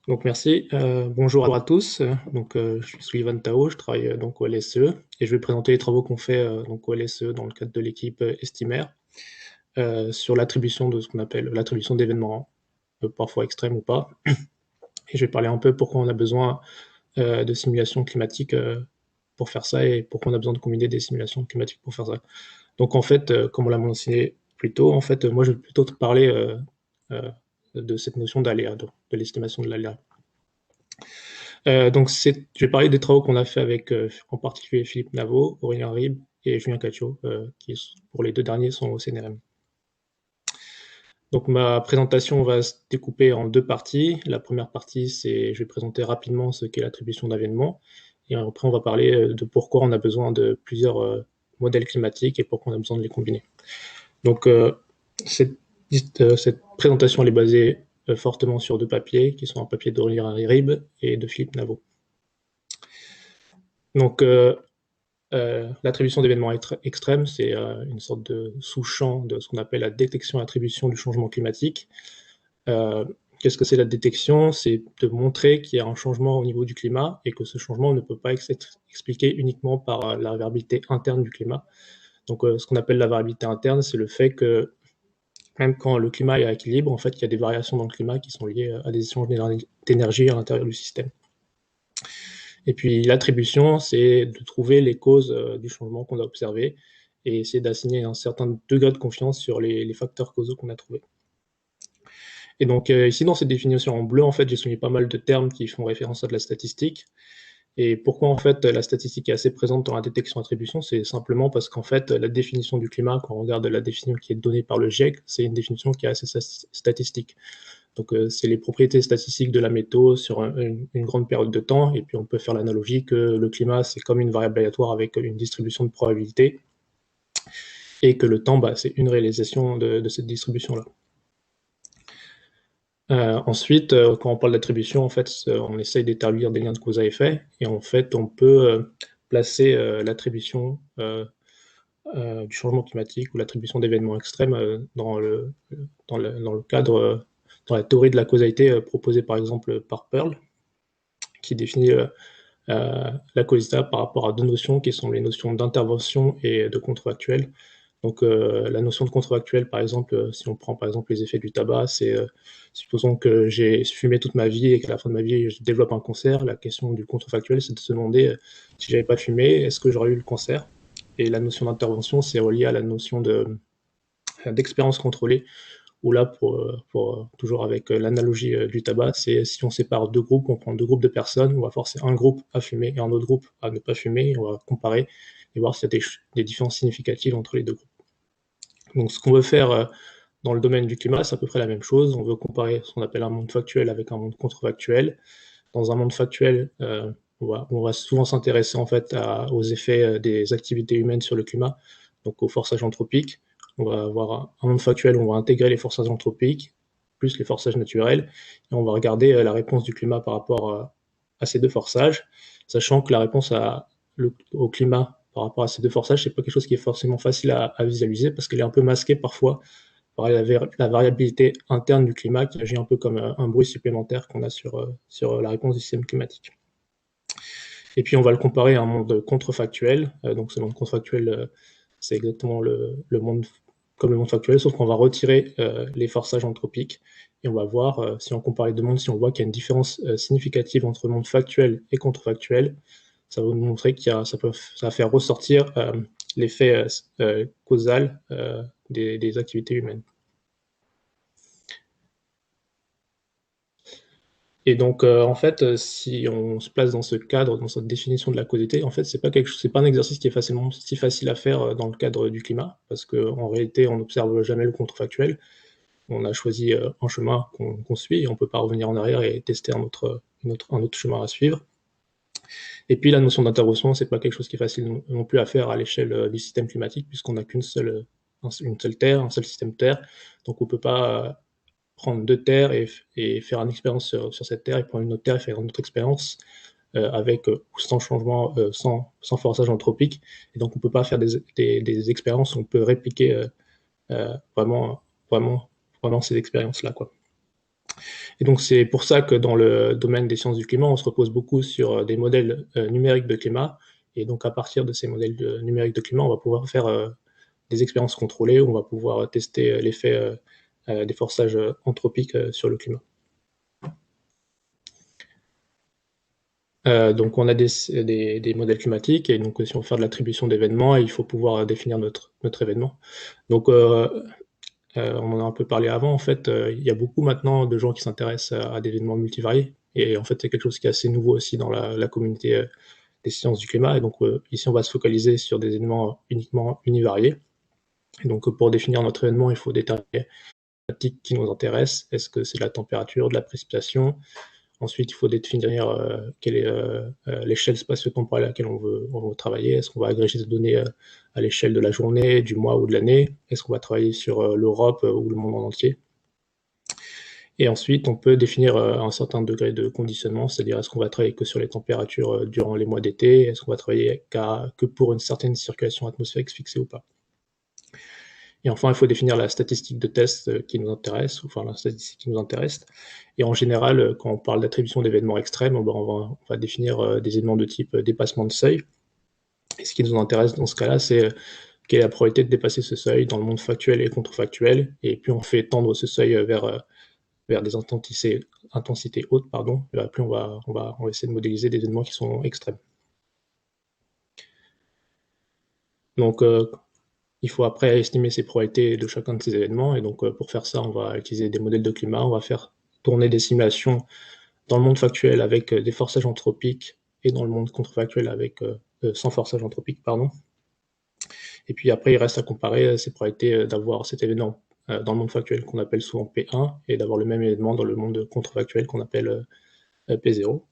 Donc merci. Bonjour à tous. Je suis Sullivan Tao, je travaille donc au LSE et je vais présenter les travaux qu'on fait donc au LSE dans le cadre de l'équipe Estimaire sur l'attribution de ce qu'on appelle l'attribution d'événements, parfois extrêmes ou pas. Et je vais parler un peu pourquoi on a besoin de simulations climatiques pour faire ça et pourquoi on a besoin de combiner des simulations climatiques pour faire ça. Donc en fait, comme on l'a mentionné plus tôt, en fait, moi je vais plutôt te parler euh, de cette notion d'aléa, de l'estimation de l'aléa. Je vais parler des travaux qu'on a fait avec en particulier Philippe Naveau, Aurélien Rib et Julien Caccio, qui pour les deux derniers sont au CNRM. Donc ma présentation va se découper en deux parties. La première partie, c'est je vais présenter rapidement ce qu'est l'attribution d'événements, et après on va parler de pourquoi on a besoin de plusieurs modèles climatiques et pourquoi on a besoin de les combiner. Donc cette, cette présentation elle est basée fortement sur deux papiers, qui sont un papier d'Aurélien Rib et de Philippe Naveau. Donc l'attribution d'événements extrêmes, c'est une sorte de sous-champ de ce qu'on appelle la détection et attribution du changement climatique. Qu'est-ce que c'est la détection? C'est de montrer qu'il y a un changement au niveau du climat et que ce changement ne peut pas être expliqué uniquement par la variabilité interne du climat. Donc ce qu'on appelle la variabilité interne, c'est le fait que même quand le climat est à équilibre, en fait, il y a des variations dans le climat qui sont liées à des échanges d'énergie à l'intérieur du système. Et puis l'attribution, c'est de trouver les causes du changement qu'on a observé et essayer d'assigner un certain degré de confiance sur les facteurs causaux qu'on a trouvés. Et donc ici, dans cette définition en bleu, en fait, j'ai souligné pas mal de termes qui font référence à de la statistique. Et pourquoi, en fait, la statistique est assez présente dans la détection-attribution? C'est simplement parce qu'en fait, la définition du climat, quand on regarde la définition qui est donnée par le GIEC, c'est une définition qui est assez statistique. Donc, c'est les propriétés statistiques de la météo sur une grande période de temps. Et puis, on peut faire l'analogie que le climat, c'est comme une variable aléatoire avec une distribution de probabilité. Et que le temps, bah, c'est une réalisation de cette distribution-là. Ensuite, quand on parle d'attribution, en fait, on essaye d'établir des liens de cause à effet. Et en fait, on peut placer l'attribution du changement climatique ou l'attribution d'événements extrêmes dans le cadre, dans la théorie de la causalité proposée par exemple par Pearl, qui définit la causalité par rapport à deux notions qui sont les notions d'intervention et de contrefactuel. Donc la notion de contrefactuel, par exemple, si on prend par exemple les effets du tabac, c'est supposons que j'ai fumé toute ma vie et qu'à la fin de ma vie je développe un cancer. La question du contrefactuel, c'est de se demander si j'avais pas fumé, est-ce que j'aurais eu le cancer? Et la notion d'intervention, c'est relié à la notion d'expérience contrôlée, où là, toujours avec l'analogie du tabac, c'est si on sépare deux groupes, on prend deux groupes de personnes, on va forcer un groupe à fumer et un autre groupe à ne pas fumer, et on va comparer et voir s'il y a des différences significatives entre les deux groupes. Donc ce qu'on veut faire dans le domaine du climat, c'est à peu près la même chose. On veut comparer ce qu'on appelle un monde factuel avec un monde contrefactuel. Dans un monde factuel, on va souvent s'intéresser en fait aux effets des activités humaines sur le climat, donc au forçage anthropique. On va avoir un monde factuel, on va intégrer les forçages anthropiques, plus les forçages naturels, et on va regarder la réponse du climat par rapport à ces deux forçages, sachant que la réponse au climat par rapport à ces deux forçages, c'est pas quelque chose qui est forcément facile à visualiser parce qu'elle est un peu masquée parfois par la variabilité interne du climat qui agit un peu comme un bruit supplémentaire qu'on a sur la réponse du système climatique. Et puis on va le comparer à un monde contrefactuel. Donc ce monde contrefactuel, c'est exactement le monde comme le monde factuel, sauf qu'on va retirer les forçages anthropiques et on va voir, si on compare les deux mondes, si on voit qu'il y a une différence significative entre le monde factuel et contrefactuel, ça va nous montrer ça va faire ressortir l'effet causal des activités humaines. Et donc, en fait, si on se place dans ce cadre, dans cette définition de la causalité, en fait, c'est pas un exercice qui est si facile à faire dans le cadre du climat, parce qu'en réalité, on n'observe jamais le contrefactuel. On a choisi un chemin qu'on suit, et on peut pas revenir en arrière et tester un autre chemin à suivre. Et puis, la notion d'intervention, c'est pas quelque chose qui est facile non plus à faire à l'échelle du système climatique, puisqu'on n'a une seule Terre, un seul système Terre. Donc, on peut pas prendre deux terres et faire une expérience sur cette terre, et prendre une autre terre et faire une autre expérience avec ou sans changement, sans forçage anthropique. Et donc on ne peut pas faire des expériences où on peut répliquer vraiment, vraiment, vraiment ces expériences-là, quoi. Et donc c'est pour ça que dans le domaine des sciences du climat, on se repose beaucoup sur des modèles numériques de climat. Et donc à partir de ces modèles numériques de climat, on va pouvoir faire des expériences contrôlées, où on va pouvoir tester l'effet des forçages anthropiques sur le climat. Donc on a des modèles climatiques, et donc si on veut faire de l'attribution d'événements, il faut pouvoir définir notre événement. Donc on en a un peu parlé avant, en fait, il y a beaucoup maintenant de gens qui s'intéressent à des événements multivariés, et en fait c'est quelque chose qui est assez nouveau aussi dans la communauté des sciences du climat. Et donc ici on va se focaliser sur des événements uniquement univariés. Et donc pour définir notre événement, il faut déterminer les thématiques qui nous intéressent. Est-ce que c'est de la température, de la précipitation? Ensuite, il faut définir quelle est l'échelle spatio-temporelle à laquelle on veut travailler. Est-ce qu'on va agréger des données à l'échelle de la journée, du mois ou de l'année? Est-ce qu'on va travailler sur l'Europe ou le monde en entier? Et ensuite, on peut définir un certain degré de conditionnement, c'est-à-dire est-ce qu'on va travailler que sur les températures durant les mois d'été? Est-ce qu'on va travailler que pour une certaine circulation atmosphérique fixée ou pas? Et enfin, il faut définir la statistique de test qui nous intéresse, enfin la statistique qui nous intéresse. Et en général, quand on parle d'attribution d'événements extrêmes, on va définir des événements de type dépassement de seuil. Et ce qui nous intéresse dans ce cas-là, c'est quelle est la probabilité de dépasser ce seuil dans le monde factuel et contrefactuel. Et plus on fait tendre ce seuil vers des intensités hautes, pardon, plus on va essayer de modéliser des événements qui sont extrêmes. Donc, il faut après estimer ces probabilités de chacun de ces événements. Et donc, pour faire ça, on va utiliser des modèles de climat. On va faire tourner des simulations dans le monde factuel avec des forçages anthropiques, et dans le monde contrefactuel avec sans forçage anthropique, pardon. Et puis après, il reste à comparer ces probabilités d'avoir cet événement dans le monde factuel qu'on appelle souvent P1, et d'avoir le même événement dans le monde contrefactuel qu'on appelle P0.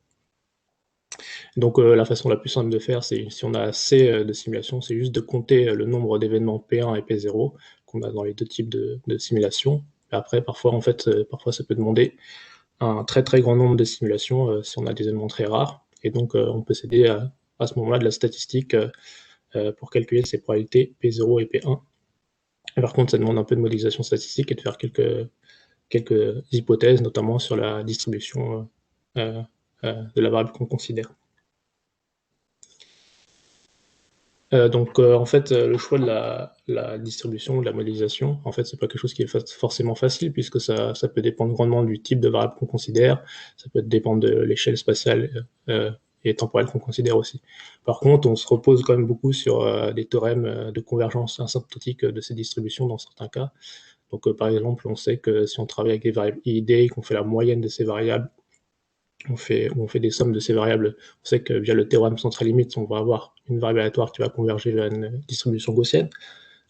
Donc la façon la plus simple de faire, c'est si on a assez de simulations, c'est juste de compter le nombre d'événements P1 et P0 qu'on a dans les deux types de simulations. Et après, parfois ça peut demander un très très grand nombre de simulations si on a des événements très rares. Et donc on peut s'aider à ce moment-là de la statistique pour calculer ces probabilités P0 et P1. Et par contre, ça demande un peu de modélisation statistique et de faire quelques hypothèses, notamment sur la distribution de la variable qu'on considère. Donc en fait, le choix de la distribution, de la modélisation, en fait, c'est pas quelque chose qui est forcément facile, puisque ça peut dépendre grandement du type de variable qu'on considère, ça peut dépendre de l'échelle spatiale et temporelle qu'on considère aussi. Par contre, on se repose quand même beaucoup sur des théorèmes de convergence asymptotique de ces distributions dans certains cas. Donc par exemple, on sait que si on travaille avec des variables IID et qu'on fait la moyenne de ces variables, on fait des sommes de ces variables, on sait que via le théorème central limite, on va avoir une variable aléatoire qui va converger vers une distribution gaussienne.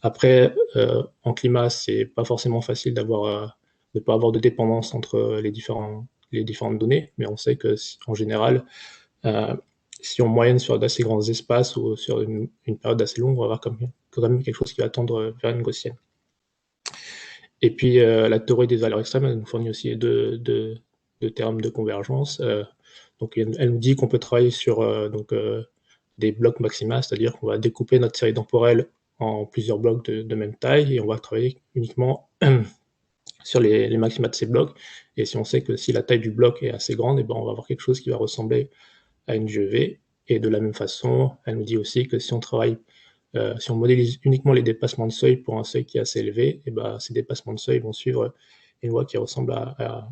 Après, en climat, c'est pas forcément facile de ne pas avoir de dépendance entre les différentes données, mais on sait que en général, si on moyenne sur d'assez grands espaces ou sur une période assez longue, on va avoir quand même quelque chose qui va tendre vers une gaussienne. Et puis la théorie des valeurs extrêmes, elle nous fournit aussi deux termes de convergence. Donc elle nous dit qu'on peut travailler sur des blocs maxima, c'est-à-dire qu'on va découper notre série temporelle en plusieurs blocs de même taille, et on va travailler uniquement sur les maxima de ces blocs. Et si on sait que si la taille du bloc est assez grande, et ben on va avoir quelque chose qui va ressembler à une GEV. Et de la même façon, elle nous dit aussi que si on modélise uniquement les dépassements de seuil pour un seuil qui est assez élevé, et ben ces dépassements de seuil vont suivre une loi qui ressemble à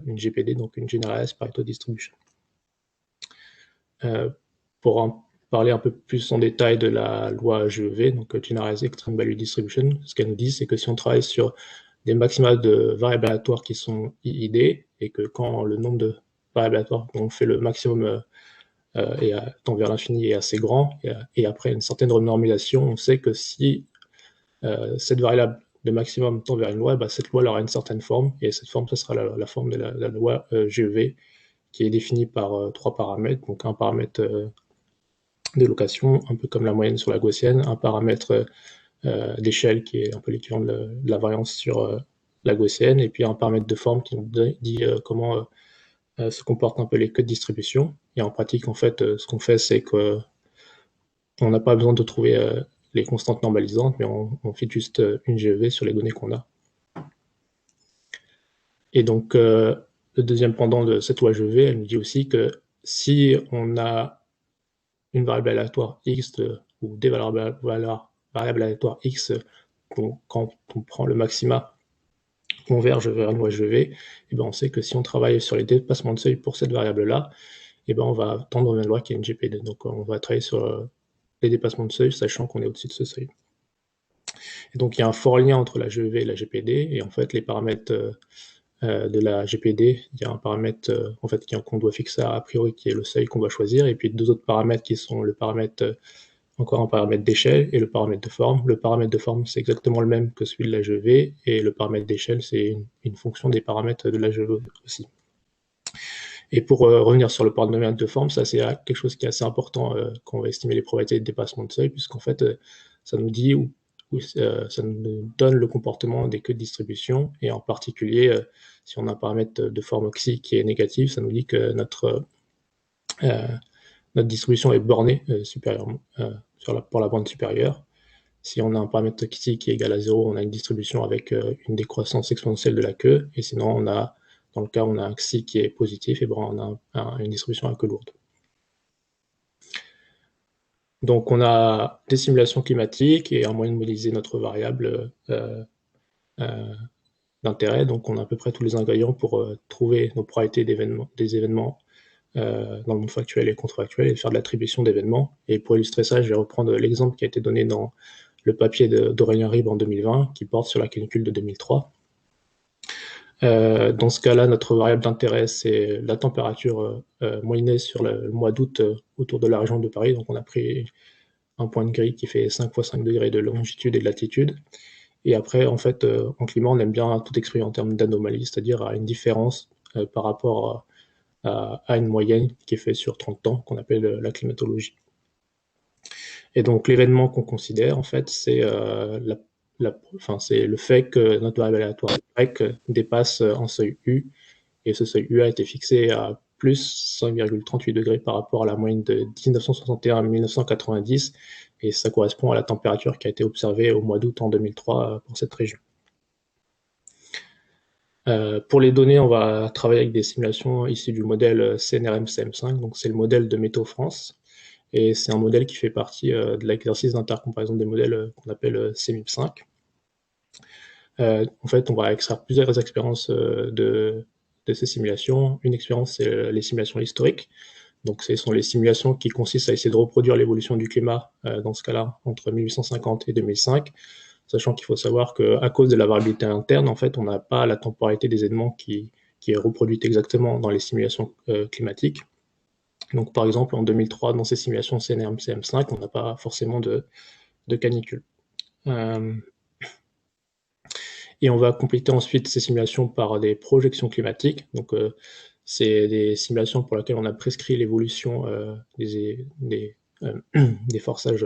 une GPD, donc une Generalized Pareto Distribution. Pour en parler un peu plus en détail de la loi GEV, donc Generalized Extreme Value Distribution, ce qu'elle nous dit, c'est que si on travaille sur des maxima de variables aléatoires qui sont IID, et que quand le nombre de variables aléatoires dont on fait le maximum et tend vers l'infini est assez grand, et après une certaine renormalisation, on sait que si cette variable de maximum tend vers une loi, bah, cette loi aura une certaine forme, et cette forme, ce sera la forme de la loi GEV, qui est définie par trois paramètres. Donc un paramètre de location, un peu comme la moyenne sur la gaussienne, un paramètre d'échelle qui est un peu l'équivalent de la variance sur la gaussienne, et puis un paramètre de forme qui nous dit comment se comportent un peu les queues de distribution. Et en pratique, en fait, ce qu'on fait, c'est qu'on n'a pas besoin de trouver les constantes normalisantes, mais on fit juste une GEV sur les données qu'on a. Et donc, le deuxième pendant de cette loi GV, elle nous dit aussi que si on a une variable aléatoire x ou des variables aléatoires x, quand on prend le maxima converge vers une loi GV, et ben on sait que si on travaille sur les dépassements de seuil pour cette variable-là, et ben on va tendre vers une loi qui est une GPD. Donc on va travailler sur les dépassements de seuil, sachant qu'on est au-dessus de ce seuil. Et donc il y a un fort lien entre la GEV et la GPD, et en fait les paramètres de la GPD, il y a un paramètre en fait qu'on doit fixer a priori qui est le seuil qu'on doit choisir, et puis deux autres paramètres qui sont le paramètre encore un paramètre d'échelle et le paramètre de forme. Le paramètre de forme, c'est exactement le même que celui de la GEV, et le paramètre d'échelle, c'est une fonction des paramètres de la GEV aussi. Et pour revenir sur le paramètre de forme, ça c'est quelque chose qui est assez important quand on va estimer les probabilités de dépassement de seuil, puisqu'en fait, ça nous dit ça nous donne le comportement des queues de distribution, et en particulier, si on a un paramètre de forme xi qui est négatif, ça nous dit que notre distribution est bornée supérieurement pour la bande supérieure. Si on a un paramètre xi qui est égal à 0, on a une distribution avec une décroissance exponentielle de la queue, et sinon, dans le cas où on a un xi qui est positif, et ben on a une distribution à queue lourde. Donc on a des simulations climatiques et un moyen de modéliser notre variable d'intérêt. Donc on a à peu près tous les ingrédients pour trouver nos probabilités des événements dans le monde factuel et contrefactuel, et faire de l'attribution d'événements. Et pour illustrer ça, je vais reprendre l'exemple qui a été donné dans le papier d'Aurélien Ribes en 2020, qui porte sur la canicule de 2003. Dans ce cas-là, notre variable d'intérêt, c'est la température moyennée sur le mois d'août autour de la région de Paris. Donc on a pris un point de grille qui fait 5 fois 5 degrés de longitude et de latitude. Et après, en fait, en climat, on aime bien tout exprimer en termes d'anomalie, c'est-à-dire à une différence par rapport à une moyenne qui est faite sur 30 ans, qu'on appelle la climatologie. Et donc l'événement qu'on considère, en fait, c'est le fait que notre variable aléatoire Y dépasse un seuil U, et ce seuil U a été fixé à plus 5,38 degrés par rapport à la moyenne de 1961 à 1990, et ça correspond à la température qui a été observée au mois d'août en 2003 pour cette région. Pour les données, on va travailler avec des simulations issues du modèle CNRM-CM5, donc c'est le modèle de Météo France, et c'est un modèle qui fait partie de l'exercice d'intercomparaison des modèles qu'on appelle CMIP5. En fait, on va extraire plusieurs expériences de ces simulations. Une expérience, c'est les simulations historiques. Donc, ce sont les simulations qui consistent à essayer de reproduire l'évolution du climat, dans ce cas-là, entre 1850 et 2005, sachant qu'il faut savoir qu'à cause de la variabilité interne, en fait, on n'a pas la temporalité des événements qui est reproduite exactement dans les simulations climatiques. Donc, par exemple, en 2003, dans ces simulations CNRM-CM5, on n'a pas forcément de canicule. Et on va compléter ensuite ces simulations par des projections climatiques. Donc, c'est des simulations pour lesquelles on a prescrit l'évolution des forçages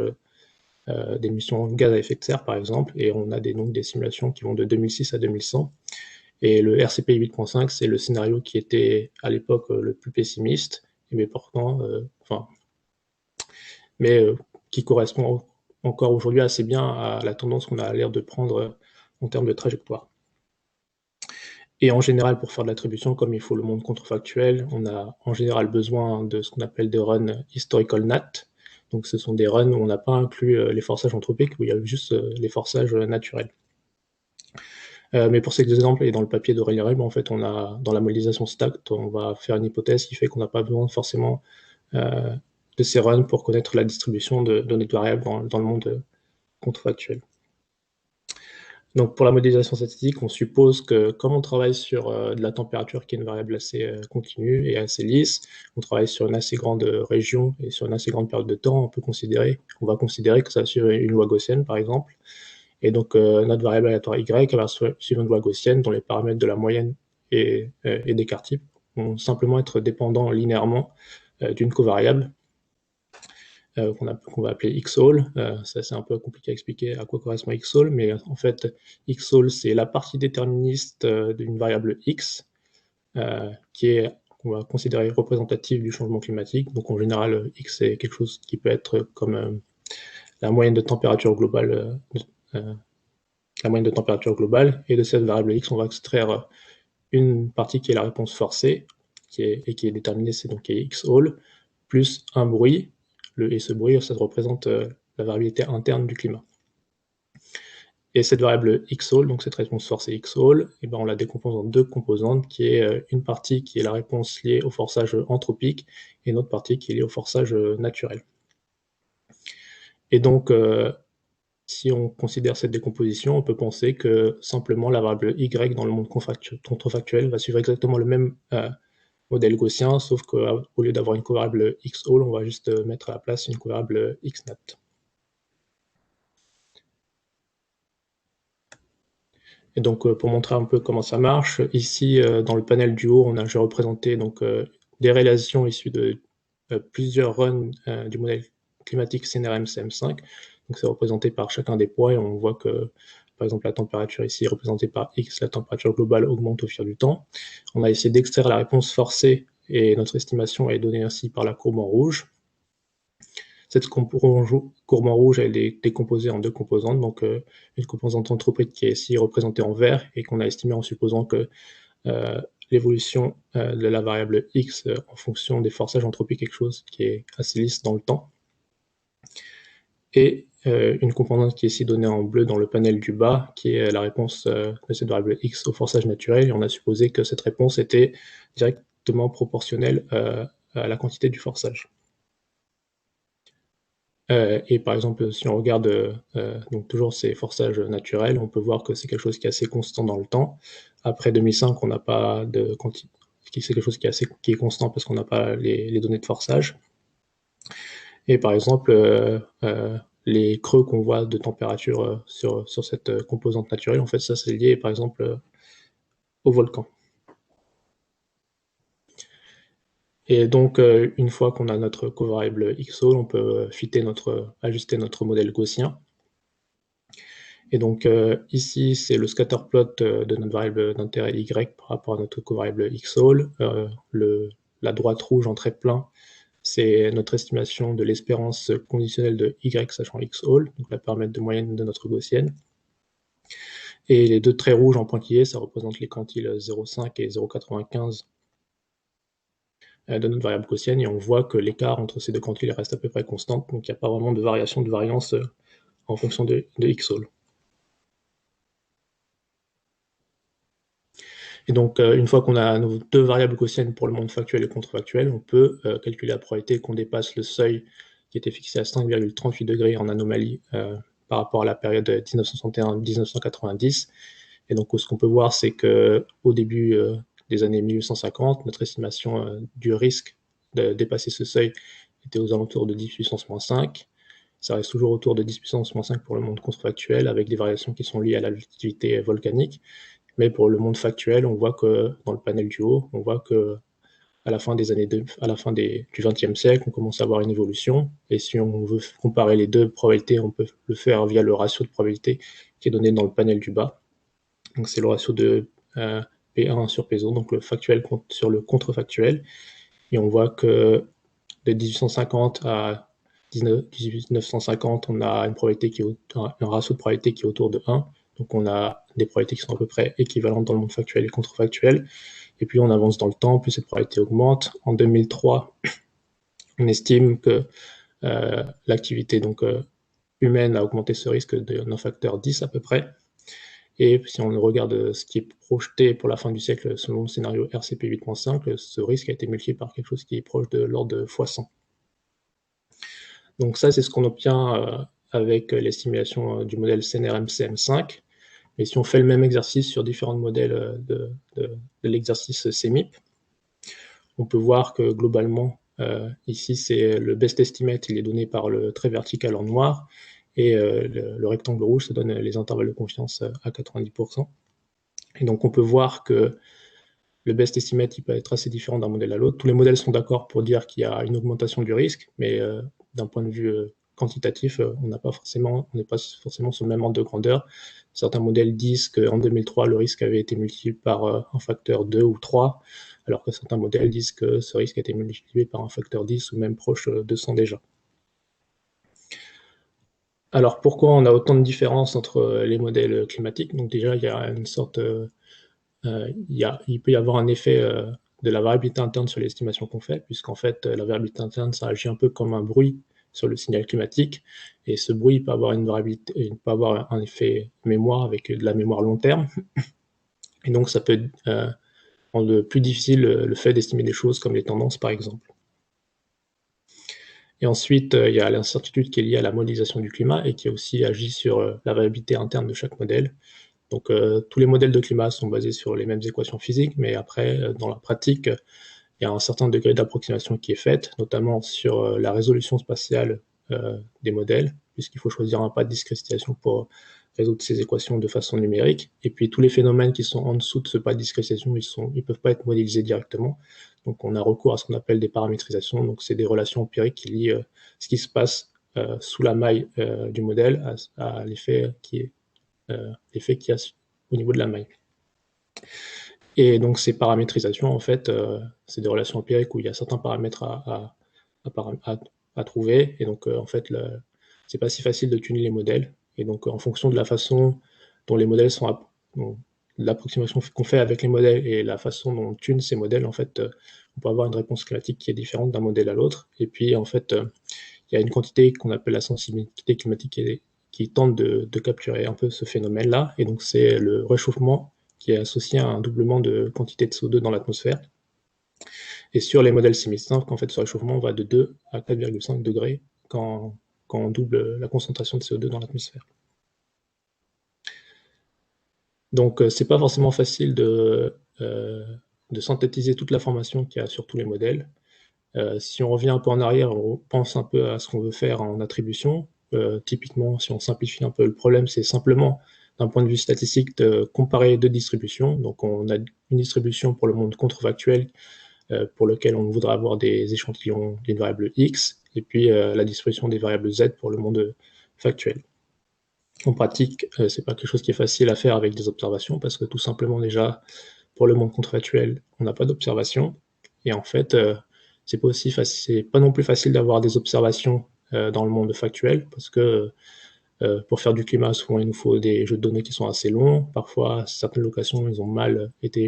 d'émissions de gaz à effet de serre, par exemple, et on a donc des simulations qui vont de 2006 à 2100. Et le RCPI 8.5, c'est le scénario qui était à l'époque le plus pessimiste, mais pourtant, qui correspond encore aujourd'hui assez bien à la tendance qu'on a l'air de prendre en termes de trajectoire. Et en général, pour faire de l'attribution, comme il faut le monde contrefactuel, on a en général besoin de ce qu'on appelle des runs historical NAT. Donc ce sont des runs où on n'a pas inclus les forçages anthropiques, où il y a juste les forçages naturels. Mais pour ces exemples, et dans le papier d'Aurélien Ribes, en fait, on a, dans la modélisation stacked, on va faire une hypothèse qui fait qu'on n'a pas besoin forcément de ces runs pour connaître la distribution de notre variable dans le monde contrefactuel. Donc pour la modélisation statistique, on suppose que comme on travaille sur de la température qui est une variable assez continue et assez lisse, on travaille sur une assez grande région et sur une assez grande période de temps, on va considérer que ça va suivre une loi gaussienne par exemple. Et donc notre variable aléatoire Y va suivre une loi gaussienne dont les paramètres de la moyenne et d'écart type vont simplement être dépendants linéairement d'une covariable qu'on va appeler xAll. Ça, c'est un peu compliqué à expliquer à quoi correspond xAll, mais en fait, xAll, c'est la partie déterministe d'une variable x, qu'on va considérer représentative du changement climatique. Donc, en général, x, c'est quelque chose qui peut être comme la moyenne de température globale, et de cette variable x, on va extraire une partie qui est la réponse forcée, qui est déterminée, c'est donc X-Hall, plus un bruit, et ce bruit, ça représente la variabilité interne du climat. Et cette variable X-Hall, donc cette réponse forcée X-Hall, eh ben on la décompose en deux composantes, qui est une partie qui est la réponse liée au forçage anthropique, et une autre partie qui est liée au forçage naturel. Et donc, si on considère cette décomposition, on peut penser que simplement la variable Y dans le monde contrefactuel va suivre exactement le même modèle gaussien, sauf qu'au lieu d'avoir une covariable X-Hall, on va juste mettre à la place une covariable X-Nat. Et donc, pour montrer un peu comment ça marche, ici, dans le panel du haut, j'ai représenté donc, des relations issues de plusieurs runs du modèle climatique CNRM-CM5. Donc, c'est représenté par chacun des poids, et on voit que, par exemple, la température ici est représentée par X, la température globale augmente au fil du temps. On a essayé d'extraire la réponse forcée, et notre estimation est donnée ainsi par la courbe en rouge. Cette courbe en rouge, elle est décomposée en deux composantes, donc une composante anthropique qui est ici représentée en vert et qu'on a estimée en supposant que l'évolution de la variable x en fonction des forçages anthropiques, quelque chose qui est assez lisse dans le temps. Et une composante qui est ici donnée en bleu dans le panel du bas, qui est la réponse de cette variable x au forçage naturel, et on a supposé que cette réponse était directement proportionnelle à la quantité du forçage. Et par exemple, si on regarde donc toujours ces forçages naturels, on peut voir que c'est quelque chose qui est assez constant dans le temps. Après 2005, on n'a pas de quantité, c'est quelque chose qui est constant parce qu'on n'a pas les données de forçage. Et par exemple, les creux qu'on voit de température sur cette composante naturelle, en fait, ça c'est lié par exemple au volcan. Et donc, une fois qu'on a notre covariable X-Hall, on peut ajuster notre modèle gaussien. Et donc, ici, c'est le scatter plot de notre variable d'intérêt Y par rapport à notre covariable X-Hall. La droite rouge en trait plein, c'est notre estimation de l'espérance conditionnelle de Y sachant X-Hall, donc la paramètre de moyenne de notre gaussienne. Et les deux traits rouges en pointillés, ça représente les quantiles 0,5 et 0,95 de notre variable gaussienne, et on voit que l'écart entre ces deux quantiles reste à peu près constant, donc il n'y a pas vraiment de variation de variance en fonction de X-Hall. Et donc, une fois qu'on a nos deux variables gaussiennes pour le monde factuel et contrefactuel, on peut calculer la probabilité qu'on dépasse le seuil qui était fixé à 5,38 degrés en anomalie par rapport à la période 1961-1990. Et donc, ce qu'on peut voir, c'est qu'au début des années 1850, notre estimation du risque de dépasser ce seuil était aux alentours de 10 puissance moins 5. Ça reste toujours autour de 10 puissance moins 5 pour le monde contrefactuel, avec des variations qui sont liées à l'activité volcanique. Mais pour le monde factuel, on voit que dans le panel du haut, on voit que à la fin du XXe siècle, on commence à avoir une évolution. Et si on veut comparer les deux probabilités, on peut le faire via le ratio de probabilité qui est donné dans le panel du bas. Donc c'est le ratio de P1 sur P0, donc le factuel sur le contrefactuel. Et on voit que de 1850 à 1950, on a un ratio de probabilité qui est autour de 1. Donc on a des probabilités qui sont à peu près équivalentes dans le monde factuel et contrefactuel. Et puis on avance dans le temps, plus cette probabilité augmente. En 2003, on estime que l'activité humaine a augmenté ce risque d'un facteur 10 à peu près. Et si on regarde ce qui est projeté pour la fin du siècle selon le scénario RCP 8.5, ce risque a été multiplié par quelque chose qui est proche de l'ordre de x100. Donc ça, c'est ce qu'on obtient avec les simulations du modèle CNRM-CM5. Et si on fait le même exercice sur différents modèles de l'exercice CMIP, on peut voir que globalement, ici, c'est le best estimate, il est donné par le trait vertical en noir, et le rectangle rouge, ça donne les intervalles de confiance à 90%. Et donc on peut voir que le best estimate, il peut être assez différent d'un modèle à l'autre. Tous les modèles sont d'accord pour dire qu'il y a une augmentation du risque, mais d'un point de vue quantitatif, on n'est pas forcément sur le même ordre de grandeur. Certains modèles disent qu'en 2003, le risque avait été multiplié par un facteur 2 ou 3, alors que certains modèles disent que ce risque a été multiplié par un facteur 10 ou même proche de 100 déjà. Alors pourquoi on a autant de différences entre les modèles climatiques? Donc déjà, il y a une sorte il peut y avoir un effet de la variabilité interne sur l'estimation qu'on fait, puisqu'en fait, la variabilité interne, ça agit un peu comme un bruit sur le signal climatique, et ce bruit peut avoir une variabilité, il peut avoir un effet mémoire avec de la mémoire long terme, et donc ça peut rendre plus difficile le fait d'estimer des choses comme les tendances, par exemple. Et ensuite, il y a l'incertitude qui est liée à la modélisation du climat et qui aussi agit sur la variabilité interne de chaque modèle. Donc, tous les modèles de climat sont basés sur les mêmes équations physiques, mais après, dans la pratique, il y a un certain degré d'approximation qui est faite, notamment sur la résolution spatiale des modèles, puisqu'il faut choisir un pas de discrétisation pour résoudre ces équations de façon numérique. Et puis tous les phénomènes qui sont en dessous de ce pas de discrétisation, ils peuvent pas être modélisés directement. Donc on a recours à ce qu'on appelle des paramétrisations. Donc c'est des relations empiriques qui lient ce qui se passe sous la maille du modèle à l'effet qu'il y a au niveau de la maille. Et donc ces paramétrisations, en fait, c'est des relations empiriques où il y a certains paramètres à trouver. Et donc, en fait, c'est pas si facile de tuner les modèles. Et donc, en fonction de la façon dont les modèles sont, l'approximation qu'on fait avec les modèles et la façon dont on tune ces modèles, en fait, on peut avoir une réponse climatique qui est différente d'un modèle à l'autre. Et puis, en fait, il y a une quantité qu'on appelle la sensibilité climatique qui tente de capturer un peu ce phénomène-là. Et donc, c'est le réchauffement qui est associé à un doublement de quantité de CO2 dans l'atmosphère. Et sur les modèles semi-simples, en fait, ce réchauffement va de 2 à 4,5 degrés quand on double la concentration de CO2 dans l'atmosphère. Donc, c'est pas forcément facile de synthétiser toute l'information qu'il y a sur tous les modèles. Si on revient un peu en arrière, on pense un peu à ce qu'on veut faire en attribution. Typiquement, si on simplifie un peu le problème, c'est simplement, d'un point de vue statistique, de comparer deux distributions. Donc, on a une distribution pour le monde contrefactuel pour lequel on voudra avoir des échantillons d'une variable x, et puis la distribution des variables z pour le monde factuel. En pratique, c'est pas quelque chose qui est facile à faire avec des observations, parce que tout simplement déjà, pour le monde contrefactuel, on n'a pas d'observation, et en fait, c'est pas non plus facile d'avoir des observations dans le monde factuel, parce que pour faire du climat, souvent il nous faut des jeux de données qui sont assez longs. Parfois, certaines locations, ils ont mal été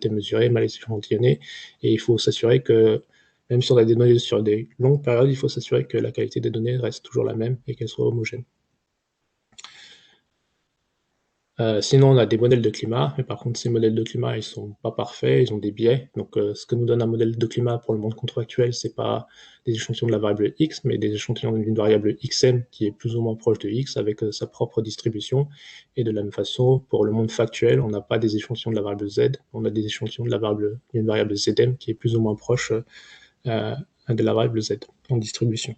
mesurés, mal été échantillonnés, et il faut s'assurer que, même si on a des données sur des longues périodes, il faut s'assurer que la qualité des données reste toujours la même et qu'elle soit homogène. Sinon, on a des modèles de climat, mais par contre, ces modèles de climat, ils sont pas parfaits, ils ont des biais. Donc, ce que nous donne un modèle de climat pour le monde contrefactuel, c'est pas des échantillons de la variable x, mais des échantillons d'une variable xm qui est plus ou moins proche de x avec sa propre distribution. Et de la même façon, pour le monde factuel, on n'a pas des échantillons de la variable z, on a des échantillons d'une variable zm qui est plus ou moins proche de la variable z en distribution.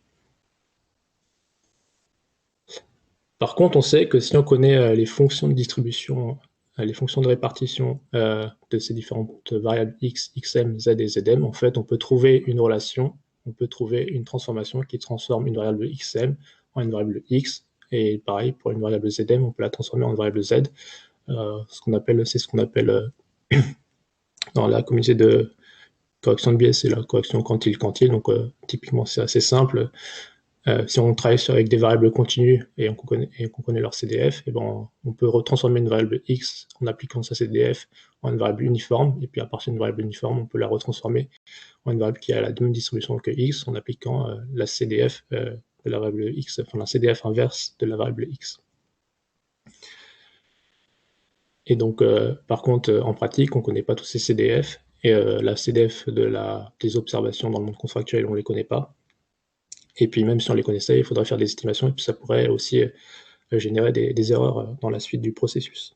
Par contre, on sait que si on connaît les fonctions de distribution, les fonctions de répartition de ces différentes variables x, xm, z et zm, en fait, on peut trouver une relation, on peut trouver une transformation qui transforme une variable xm en une variable x, et pareil, pour une variable zm, on peut la transformer en une variable z. C'est ce qu'on appelle dans la communauté de correction de biais, c'est la correction quantile-quantile, donc typiquement c'est assez simple. Si on travaille avec des variables continues et qu'on connaît leur CDF, et ben, on peut retransformer une variable x en appliquant sa CDF en une variable uniforme, et puis à partir d'une variable uniforme, on peut la retransformer en une variable qui a la même distribution que x en appliquant la CDF de la variable x, enfin la CDF inverse de la variable x. Et donc, par contre, en pratique, on ne connaît pas tous ces CDF, et la CDF des observations dans le monde contrefactuel, on ne les connaît pas. Et puis même si on les connaissait, il faudrait faire des estimations, et puis ça pourrait aussi générer des erreurs dans la suite du processus.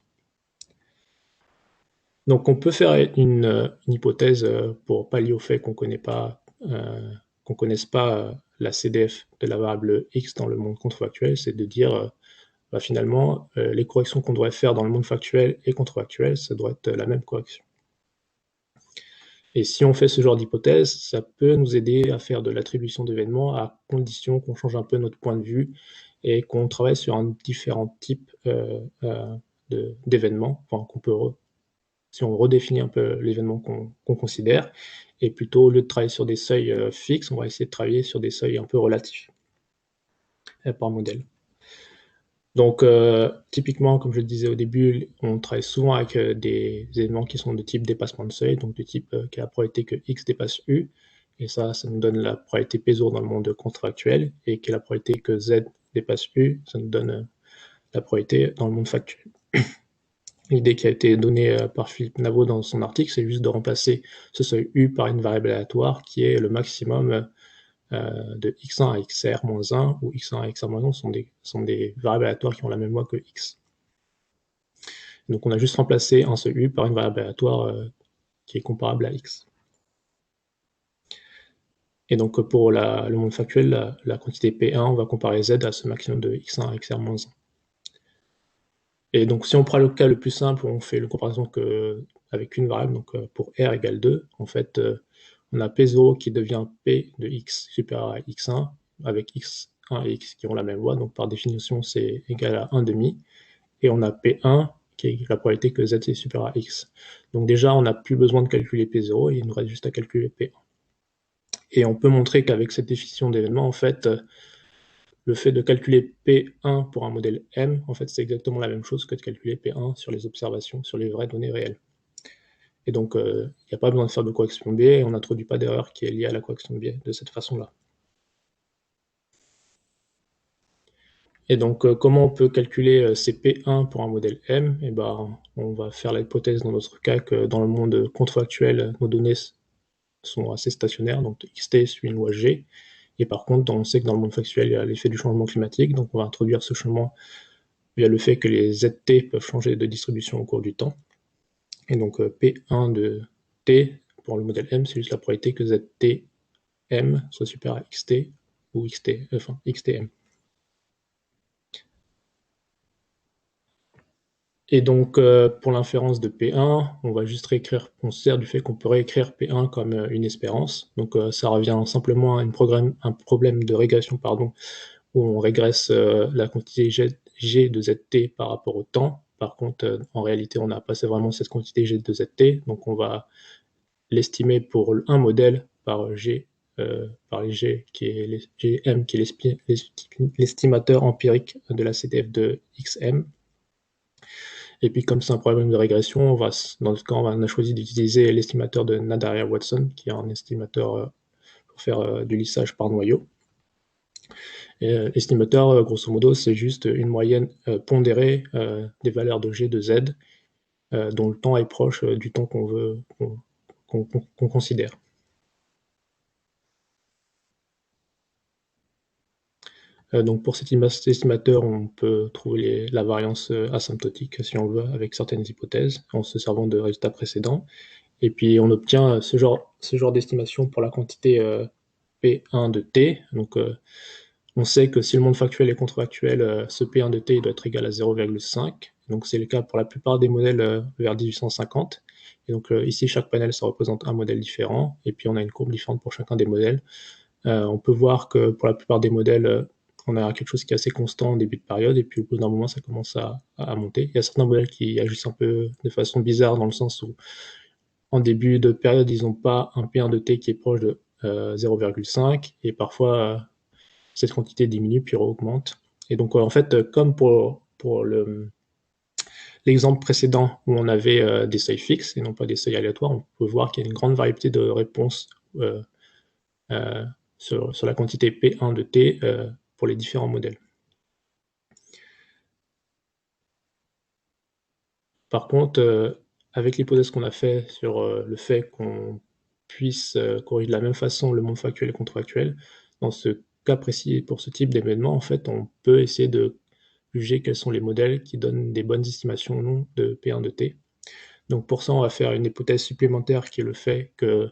Donc on peut faire une hypothèse pour pallier au fait qu'on ne connaisse pas la CDF de la variable x dans le monde contrefactuel, c'est de dire finalement les corrections qu'on devrait faire dans le monde factuel et contrefactuel, ça doit être la même correction. Et si on fait ce genre d'hypothèse, ça peut nous aider à faire de l'attribution d'événements à condition qu'on change un peu notre point de vue et qu'on travaille sur un différent type d'événements, enfin, si on redéfinit un peu l'événement qu'on considère, et plutôt au lieu de travailler sur des seuils fixes, on va essayer de travailler sur des seuils un peu relatifs par modèle. Donc, typiquement, comme je le disais au début, on travaille souvent avec des éléments qui sont de type dépassement de seuil, donc de type qui a la probabilité que X dépasse U, et ça nous donne la probabilité P0 dans le monde contractuel, et qui a la probabilité que Z dépasse U, ça nous donne la probabilité dans le monde factuel. L'idée qui a été donnée par Philippe Navo dans son article, c'est juste de remplacer ce seuil U par une variable aléatoire qui est le maximum de x1 à xr moins 1, où x1 à xr moins 1 sont des variables aléatoires qui ont la même loi que x. Donc on a juste remplacé un seuil U par une variable aléatoire qui est comparable à x. Et donc pour le monde factuel, la quantité P1, on va comparer Z à ce maximum de x1 à xr moins 1. Et donc si on prend le cas le plus simple, on fait une comparaison avec une variable, donc pour R égale 2, en fait, on a P0 qui devient P de x supérieur à x1, avec x1 et x qui ont la même loi, donc par définition c'est égal à 1,5, et on a P1 qui est la probabilité que Z est supérieur à X. Donc déjà, on n'a plus besoin de calculer P0, et il nous reste juste à calculer P1. Et on peut montrer qu'avec cette définition d'événement, en fait, le fait de calculer P1 pour un modèle M, en fait, c'est exactement la même chose que de calculer P1 sur les observations, sur les vraies données réelles. Et donc, il n'y a pas besoin de faire de correction de biais, et on n'introduit pas d'erreur qui est liée à la correction de biais de cette façon-là. Et donc, comment on peut calculer ces P1 pour un modèle M? Eh ben, on va faire l'hypothèse dans notre cas que dans le monde contrefactuel, nos données sont assez stationnaires, donc xt suit une loi G. Et par contre, on sait que dans le monde factuel, il y a l'effet du changement climatique, donc on va introduire ce changement via le fait que les ZT peuvent changer de distribution au cours du temps. Et donc P1 de T pour le modèle M, c'est juste la probabilité que ZTM soit supérieur à XT ou XTM. Et donc, pour l'inférence de P1, on va juste réécrire, on se sert du fait qu'on peut réécrire P1 comme une espérance. Donc, ça revient simplement à un problème de régression, où on régresse la quantité G de ZT par rapport au temps. Par contre, en réalité, on n'a pas vraiment cette quantité G de ZT, donc on va l'estimer pour un modèle par G, par les G qui est GM, qui est l'estimateur empirique de la CDF de XM. Et puis, comme c'est un problème de régression, dans ce cas, on a choisi d'utiliser l'estimateur de Nadaria-Watson, qui est un estimateur pour faire du lissage par noyau. L'estimateur, grosso modo, c'est juste une moyenne pondérée des valeurs de G de Z, dont le temps est proche du temps qu'on considère. Donc pour cet estimateur, on peut trouver la variance asymptotique, si on veut, avec certaines hypothèses, en se servant de résultats précédents. Et puis on obtient ce genre d'estimation pour la quantité P1 de T. Donc on sait que si le monde factuel est contrefactuel, ce P1 de T doit être égal à 0,5. Donc c'est le cas pour la plupart des modèles vers 1850. Et donc ici, chaque panel, ça représente un modèle différent. Et puis on a une courbe différente pour chacun des modèles. On peut voir que pour la plupart des modèles, on a quelque chose qui est assez constant en début de période, et puis au bout d'un moment, ça commence à monter. Il y a certains modèles qui agissent un peu de façon bizarre, dans le sens où en début de période, ils n'ont pas un P1 de T qui est proche de 0,5, et parfois cette quantité diminue puis augmente. Et donc en fait, comme pour l'exemple précédent où on avait des seuils fixes et non pas des seuils aléatoires, on peut voir qu'il y a une grande variété de réponses sur la quantité P1 de T pour les différents modèles. Par contre, avec l'hypothèse qu'on a fait sur le fait qu'on puisse corriger de la même façon le monde factuel et contrefactuel, dans ce cas précis, pour ce type d'événement, en fait, on peut essayer de juger quels sont les modèles qui donnent des bonnes estimations ou non de P1 de T. Donc pour ça, on va faire une hypothèse supplémentaire qui est le fait qu'il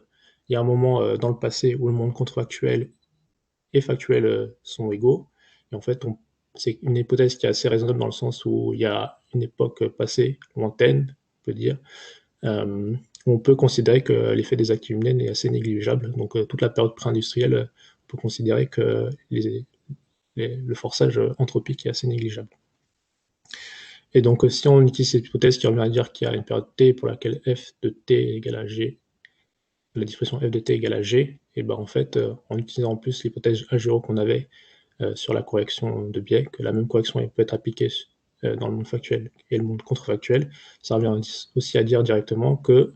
y a un moment dans le passé où le monde contrefactuel et factuel sont égaux. Et en fait, c'est une hypothèse qui est assez raisonnable dans le sens où il y a une époque passée lointaine, on peut dire, où on peut considérer que l'effet des actifs humaines est assez négligeable. Donc toute la période pré-industrielle, on peut considérer que le forçage anthropique est assez négligeable. Et donc si on utilise cette hypothèse qui revient à dire qu'il y a une période t pour laquelle f de t est égal à g, la dispersion f de t égale à g, et ben en fait, en utilisant en plus l'hypothèse H0 qu'on avait, sur la correction de biais, que la même correction peut être appliquée dans le monde factuel et le monde contrefactuel. Ça revient aussi à dire directement que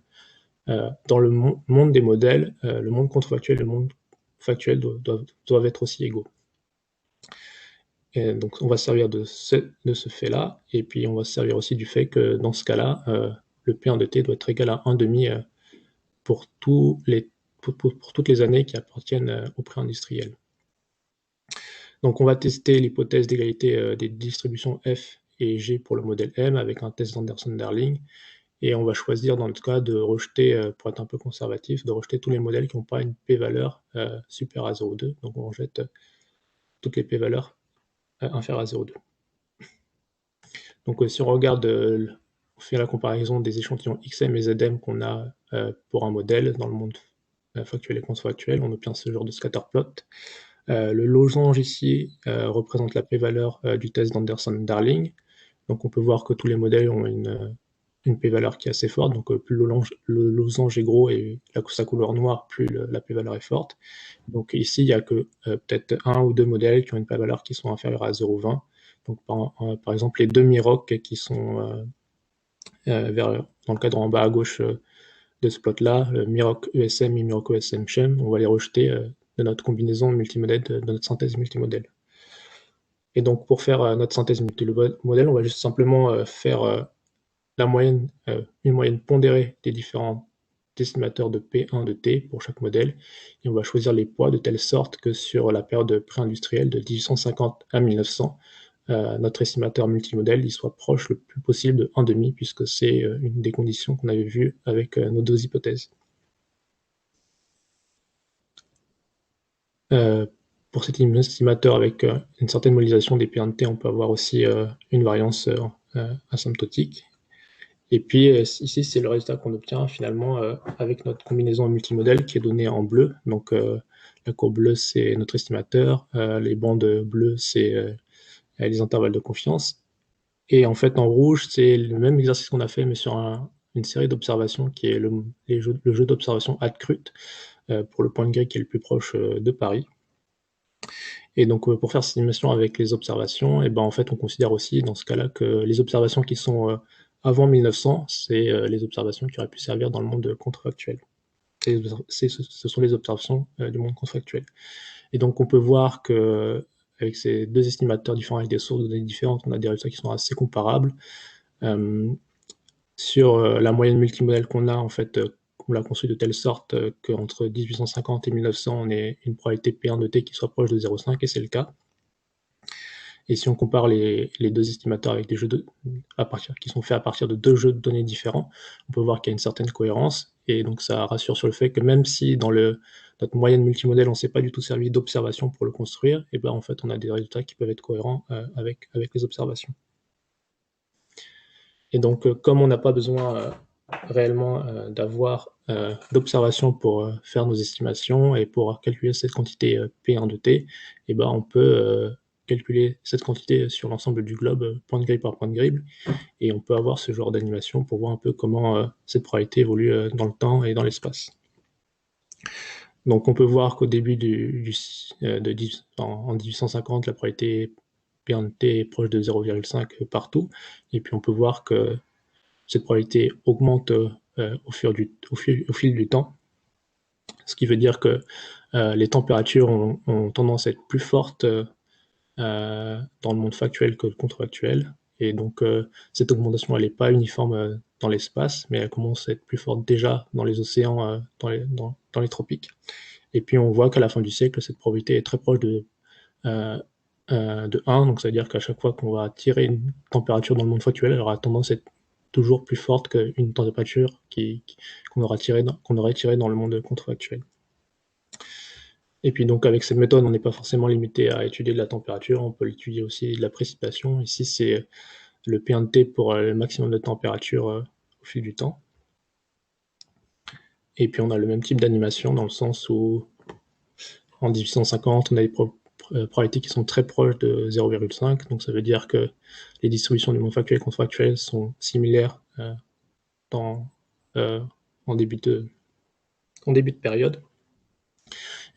dans le monde des modèles, le monde contrefactuel et le monde factuel doivent être aussi égaux. Et donc on va se servir de ce fait-là, et puis on va se servir aussi du fait que dans ce cas-là, le P1 de t doit être égal à 1,5 pour toutes les années qui appartiennent au pré-industriel. Donc on va tester l'hypothèse d'égalité des distributions f et g pour le modèle M avec un test d'Anderson-Darling, et on va choisir dans notre cas de rejeter, pour être un peu conservatif, de rejeter tous les modèles qui n'ont pas une p-valeur supérieure à 0,2. Donc on rejette toutes les p-valeurs inférieures à 0,2. Donc si on regarde, on fait la comparaison des échantillons XM et ZM qu'on a pour un modèle dans le monde factuel et contrefactuel, on obtient ce genre de scatterplot. Le losange ici représente la p-valeur du test d'Anderson-Darling. Donc on peut voir que tous les modèles ont une p-valeur qui est assez forte, donc plus le losange est gros et sa couleur noire, plus la p-valeur est forte. Donc ici, il n'y a que peut-être un ou deux modèles qui ont une p-valeur qui sont inférieures à 0,20. Donc par exemple, les deux Miroc qui sont dans le cadre en bas à gauche de ce plot-là, Miroc ESM et Miroc ESM Chem, on va les rejeter de notre combinaison multimodèle, de notre synthèse multimodèle. Et donc pour faire notre synthèse multimodèle, on va juste simplement faire une moyenne pondérée des différents estimateurs de P1 de T pour chaque modèle, et on va choisir les poids de telle sorte que sur la période pré-industrielle de 1850 à 1900, notre estimateur multimodèle il soit proche le plus possible de 1,5, puisque c'est une des conditions qu'on avait vues avec nos deux hypothèses. Pour cet estimateur avec une certaine modélisation des P1 de T, on peut avoir aussi une variance asymptotique. Et puis ici, c'est le résultat qu'on obtient finalement avec notre combinaison multimodèle qui est donnée en bleu. Donc la courbe bleue, c'est notre estimateur. Les bandes bleues, c'est les intervalles de confiance. Et en fait, en rouge, c'est le même exercice qu'on a fait, mais sur une série d'observations qui est le jeu d'observation Ad-Crut pour le point de grille qui est le plus proche de Paris. Et donc, pour faire cette estimation avec les observations, et ben, en fait, on considère aussi dans ce cas-là que les observations qui sont avant 1900, c'est les observations qui auraient pu servir dans le monde contrefactuel. Ce sont les observations du monde contrefactuel. Et donc, on peut voir que avec ces deux estimateurs différents, avec des sources de données différentes, on a des résultats qui sont assez comparables. Sur la moyenne multimodèle qu'on a, en fait, on l'a construit de telle sorte qu'entre 1850 et 1900, on ait une probabilité P1 de T qui soit proche de 0,5, et c'est le cas. Et si on compare les deux estimateurs avec des jeux qui sont faits à partir de deux jeux de données différents, on peut voir qu'il y a une certaine cohérence, et donc ça rassure sur le fait que même si dans notre moyenne multimodèle, on ne s'est pas du tout servi d'observation pour le construire, et ben en fait on a des résultats qui peuvent être cohérents avec les observations. Et donc comme on n'a pas besoin réellement d'avoir d'observation pour faire nos estimations et pour calculer cette quantité P1 de T, et ben on peut calculer cette quantité sur l'ensemble du globe, point de grille par point de grille, et on peut avoir ce genre d'animation pour voir un peu comment cette probabilité évolue dans le temps et dans l'espace. Donc on peut voir qu'au début en 1850, la probabilité P1 de T est proche de 0,5 partout, et puis on peut voir que cette probabilité augmente au fil du temps, ce qui veut dire que les températures ont tendance à être plus fortes dans le monde factuel que le contrefactuel, et donc cette augmentation elle n'est pas uniforme dans l'espace, mais elle commence à être plus forte déjà dans les océans, dans les tropiques. Et puis on voit qu'à la fin du siècle, cette probabilité est très proche de 1, donc ça veut dire qu'à chaque fois qu'on va tirer une température dans le monde factuel, elle aura tendance à être toujours plus forte qu'une température qu'on aurait tirée dans le monde contrefactuel. Et puis donc avec cette méthode, on n'est pas forcément limité à étudier de la température, on peut étudier aussi de la précipitation. Ici, c'est le P1 de T pour le maximum de température au fil du temps. Et puis on a le même type d'animation dans le sens où en 1850, on a des probabilités qui sont très proches de 0,5, donc ça veut dire que les distributions du monde factuel et contrefactuel sont similaires en début de période.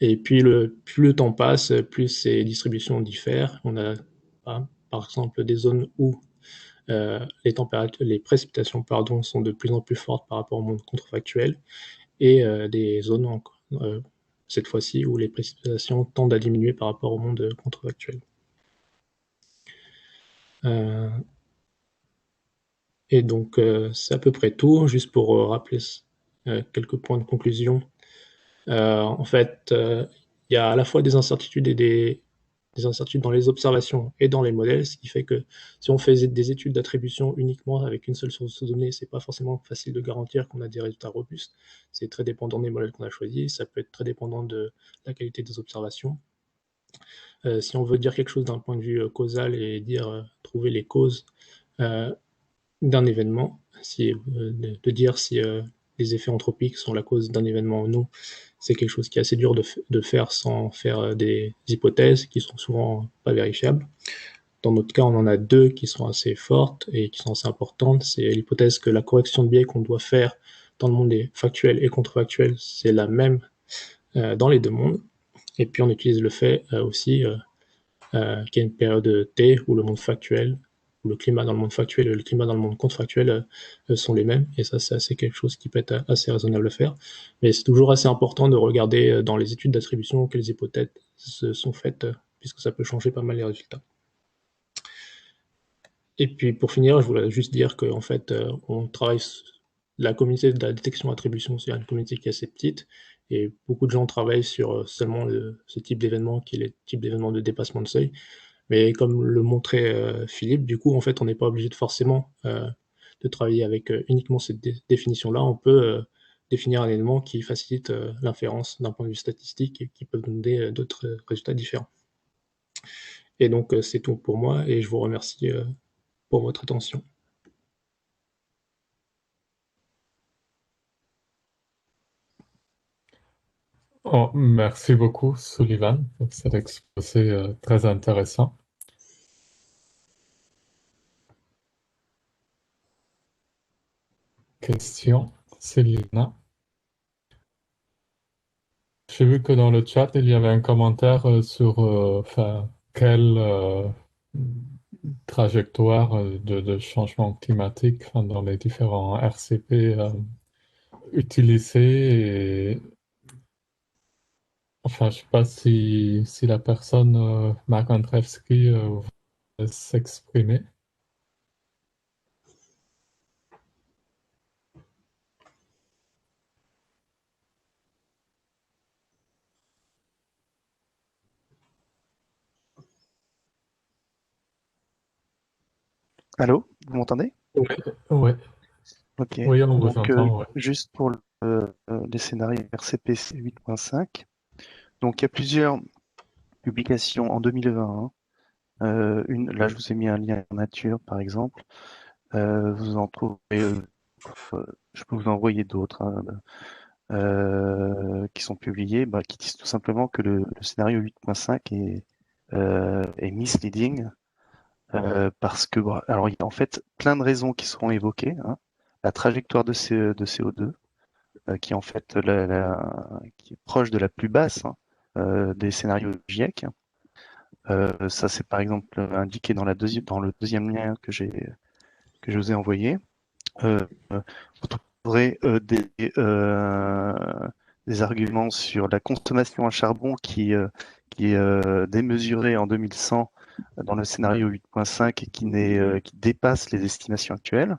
Et puis, plus le temps passe, plus ces distributions diffèrent. On a, par exemple, des zones où les précipitations sont de plus en plus fortes par rapport au monde contrefactuel, et des zones, cette fois-ci, où les précipitations tendent à diminuer par rapport au monde contrefactuel. Et donc, c'est à peu près tout. Juste pour rappeler quelques points de conclusion. En fait, il y a à la fois des incertitudes et des incertitudes dans les observations et dans les modèles, ce qui fait que si on fait des études d'attribution uniquement avec une seule source de données, c'est pas forcément facile de garantir qu'on a des résultats robustes. C'est très dépendant des modèles qu'on a choisis, ça peut être très dépendant de la qualité des observations. Si on veut dire quelque chose d'un point de vue causal et trouver les causes d'un événement, de dire si les effets anthropiques sont la cause d'un événement ou non, c'est quelque chose qui est assez dur de faire sans faire des hypothèses qui sont souvent pas vérifiables. Dans notre cas, on en a deux qui sont assez fortes et qui sont assez importantes. C'est l'hypothèse que la correction de biais qu'on doit faire dans le monde factuel et contrefactuel, c'est la même dans les deux mondes. Et puis on utilise le fait aussi qu'il y a une période T où le monde factuel, où le climat dans le monde factuel et le climat dans le monde contrefactuel sont les mêmes. Et ça, c'est assez quelque chose qui peut être assez raisonnable à faire. Mais c'est toujours assez important de regarder dans les études d'attribution quelles hypothèses sont faites, puisque ça peut changer pas mal les résultats. Et puis pour finir, je voulais juste dire qu'en fait, on travaille la communauté de la détection-attribution, c'est une communauté qui est assez petite, et beaucoup de gens travaillent sur seulement ce type d'événement, qui est le type d'événement de dépassement de seuil. Mais comme le montrait Philippe, du coup, en fait, on n'est pas obligé de forcément de travailler avec uniquement cette définition-là. On peut définir un élément qui facilite l'inférence d'un point de vue statistique et qui peut donner d'autres résultats différents. Et donc, c'est tout pour moi, et je vous remercie pour votre attention. Oh, merci beaucoup, Sullivan, pour cet exposé très intéressant. Question, Célina. J'ai vu que dans le chat, il y avait un commentaire sur quelle trajectoire de changement climatique dans les différents RCP utilisés. Et, enfin, je ne sais pas si la personne, Marc Andrzejewski, veut s'exprimer. Allô, vous m'entendez? Oui, ouais. Ok. Oui, on vous Donc, entend. Ouais. juste pour les scénarios RCPC 8.5, donc il y a plusieurs publications en 2020. Là, je vous ai mis un lien en nature, par exemple. Vous en trouvez, je peux vous envoyer d'autres qui sont publiés, qui disent tout simplement que le scénario 8.5 est misleading. Parce que, alors, il y a en fait plein de raisons qui seront évoquées, hein. La trajectoire de CO2, qui est en fait qui est proche de la plus basse, hein, des scénarios GIEC. Ça, c'est par exemple indiqué dans le deuxième lien que je vous ai envoyé. Vous trouverez des arguments sur la consommation en charbon qui est démesurée en 2100 dans le scénario 8.5 et qui dépasse les estimations actuelles.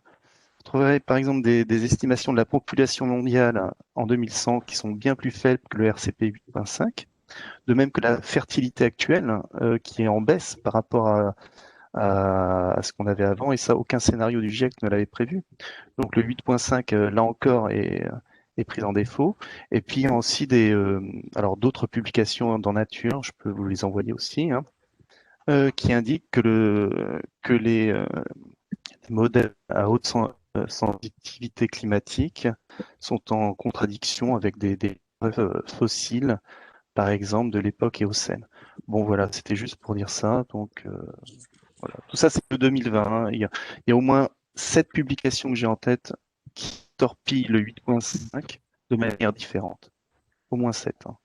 Vous trouverez par exemple des estimations de la population mondiale en 2100 qui sont bien plus faibles que le RCP 8.5, de même que la fertilité actuelle qui est en baisse par rapport à ce qu'on avait avant, et ça, aucun scénario du GIEC ne l'avait prévu. Donc le 8.5, là encore, est pris en défaut. Et puis il y a aussi alors d'autres publications dans Nature, je peux vous les envoyer aussi, hein, qui indiquent que les modèles à haute sensibilité climatique sont en contradiction avec des preuves fossiles, par exemple de l'époque éocène. Bon voilà, c'était juste pour dire ça. Donc voilà, tout ça c'est de 2020. Hein. Il y a au moins 7 publications que j'ai en tête qui torpillent le 8.5 de manière différente. Au moins 7. Hein.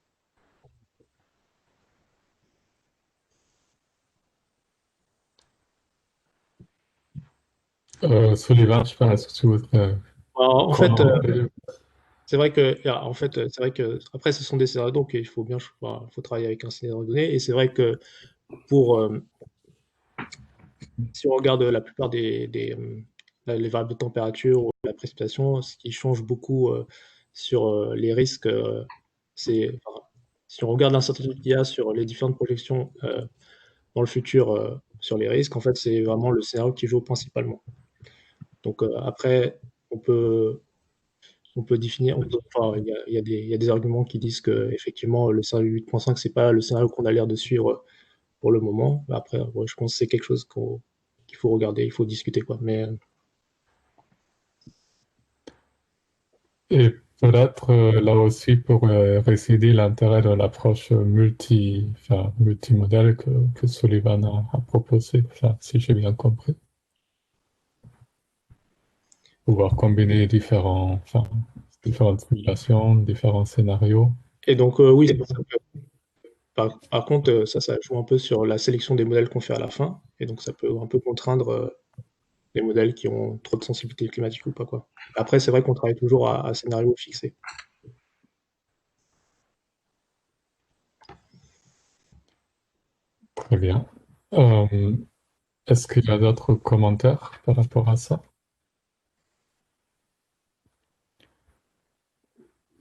Sullivan, je pense que tu voudrais En fait, commenter. c'est vrai que, c'est vrai que après, ce sont des scénarios, donc il faut bien, enfin, il faut travailler avec un scénario donné. Et c'est vrai que pour, si on regarde la plupart les variables de température ou la précipitation, ce qui change beaucoup sur les risques, enfin, si on regarde l'incertitude qu'il y a sur les différentes projections dans le futur sur les risques, en fait, c'est vraiment le scénario qui joue principalement. Donc après, on peut, on peut définir, enfin, il y a des arguments qui disent que effectivement le scénario 8.5, c'est pas le scénario qu'on a l'air de suivre pour le moment. Après, ouais, je pense que c'est quelque chose qu'il faut regarder, il faut discuter, quoi. Mais Et peut-être là aussi pour résider l'intérêt de l'approche multimodèle que Sullivan a proposé, enfin, si j'ai bien compris. Pouvoir combiner différentes simulations, différents scénarios. et donc oui, par contre, ça joue un peu sur la sélection des modèles qu'on fait à la fin, et donc ça peut un peu contraindre les modèles qui ont trop de sensibilité climatique ou pas, quoi. Après, c'est vrai qu'on travaille toujours à scénario fixé. Très bien. Euh, Est-ce qu'il y a d'autres commentaires par rapport à ça?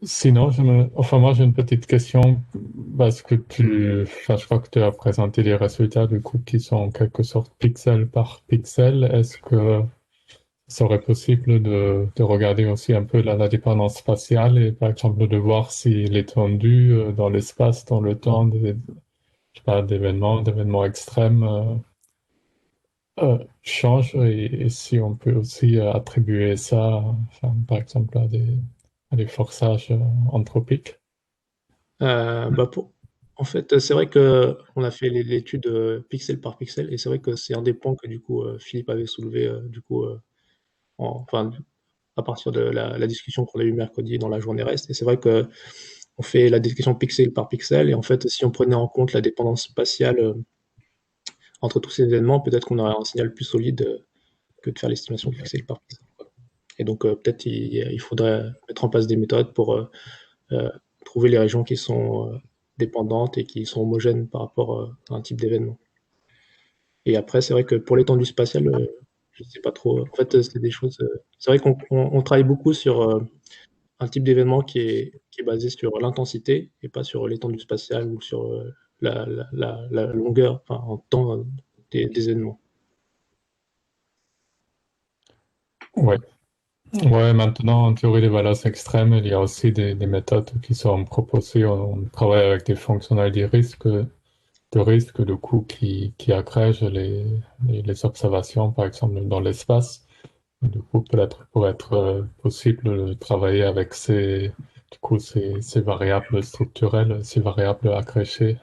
Sinon, enfin, moi, j'ai une petite question parce que enfin, je crois que tu as présenté les résultats du coup qui sont en quelque sorte pixel par pixel. Est-ce que ça serait possible de regarder aussi un peu la dépendance spatiale et par exemple de voir si l'étendue dans l'espace, dans le temps, je sais pas, d'événements extrêmes change et si on peut aussi attribuer ça, enfin, par exemple, à des forçages anthropiques. Bah en fait, c'est vrai que on a fait l'étude pixel par pixel, et c'est vrai que c'est un des points que du coup Philippe avait soulevé du coup enfin à partir de la discussion qu'on a eue mercredi dans la journée reste. Et c'est vrai que on fait la discussion pixel par pixel, et en fait, si on prenait en compte la dépendance spatiale entre tous ces événements, peut-être qu'on aurait un signal plus solide que de faire l'estimation pixel par pixel, quoi. Et donc peut-être il faudrait mettre en place des méthodes pour euh, trouver les régions qui sont dépendantes et qui sont homogènes par rapport à un type d'événement. Et après, c'est vrai que pour l'étendue spatiale, je ne sais pas trop. En fait, c'est des choses. C'est vrai qu'on travaille beaucoup sur un type d'événement qui est basé sur l'intensité et pas sur l'étendue spatiale ou sur la longueur, enfin, en temps des événements. Ouais. Ouais, maintenant, en théorie des valeurs extrêmes, il y a aussi des méthodes qui sont proposées. On travaille avec des fonctionnels de risque, du coup, qui agrègent les observations, par exemple, dans l'espace. Du coup, peut-être pour être possible de travailler avec ces variables structurelles, ces variables agrégées.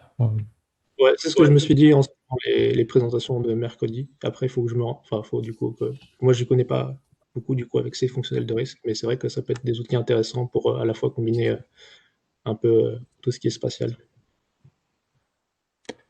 Ouais, c'est ce que je me suis dit en suivant les présentations de mercredi. Après, il faut que je me enfin, faut du coup que moi je connais pas beaucoup du coup avec ces fonctionnels de risque, mais c'est vrai que ça peut être des outils intéressants pour à la fois combiner un peu tout ce qui est spatial.